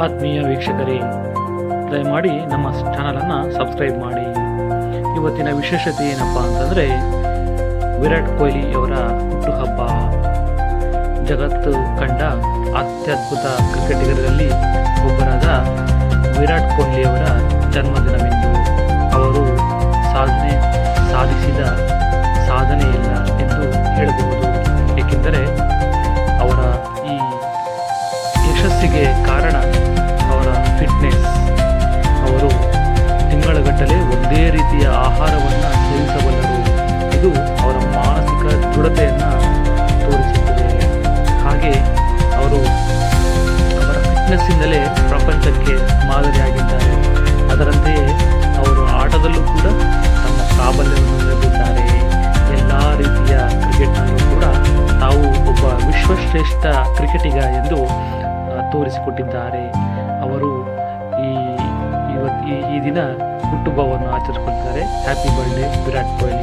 ಆತ್ಮೀಯ ವೀಕ್ಷಕರೇ, ದಯಮಾಡಿ ನಮ್ಮ ಚಾನಲನ್ನು ಸಬ್ಸ್ಕ್ರೈಬ್ ಮಾಡಿ. ಇವತ್ತಿನ ವಿಶೇಷತೆ ಏನಪ್ಪ ಅಂತಂದರೆ, ವಿರಾಟ್ ಕೊಹ್ಲಿ ಅವರ ಹುಟ್ಟುಹಬ್ಬ. ಜಗತ್ತು ಕಂಡ ಅತ್ಯದ್ಭುತ ಕ್ರಿಕೆಟಿಗರಲ್ಲಿ ಒಬ್ಬರಾದ ವಿರಾಟ್ ಕೊಹ್ಲಿ ಅವರ ಜನ್ಮದಿನವೆಂದು. ಅವರು ಸಾಧಿಸಿದ ಸಾಧನೆ ಇಲ್ಲ ಎಂದು ಹೇಳಬಹುದು. ಏಕೆಂದರೆ ಅವರ ಈ ಯಶಸ್ಸಿಗೆ ಕಾರಣ ಅವರ ಫಿಟ್ನೆಸ್. ಅವರು ತಿಂಗಳಗಟ್ಟಲೆ ಒಂದೇ ರೀತಿಯ ಆಹಾರವನ್ನು ಸೇವಿಸಬಲ್ಲರು. ಇದು ಅವರ ಮಾನಸಿಕ ದೃಢತೆಯನ್ನು ತೋರಿಸುತ್ತದೆ. ಹಾಗೆ ಅವರು ಅವರ ಫಿಟ್ನೆಸ್ಸಿಂದಲೇ ಪ್ರಪಂಚಕ್ಕೆ ಮಾದರಿಯಾಗಿದ್ದಾರೆ. ಅದರಂತೆಯೇ ಅವರು ಆಟದಲ್ಲೂ ಕೂಡ ತಮ್ಮ ಪ್ರಾಬಲ್ಯವನ್ನು ಮೆರೆದಿದ್ದಾರೆ. ಎಲ್ಲ ರೀತಿಯ ಕ್ರಿಕೆಟ್ನಲ್ಲೂ ಕೂಡ ತಾವು ಒಬ್ಬ ವಿಶ್ವಶ್ರೇಷ್ಠ ಕ್ರಿಕೆಟಿಗ ಎಂದು ತೋರಿಸಿಕೊಟ್ಟಿದ್ದಾರೆ. ಅವರು ಈ ದಿನ ಹುಟ್ಟುಹಬ್ಬವನ್ನು ಆಚರಿಸಿಕೊಳ್ತಾರೆ. Happy birthday Virat Kohli.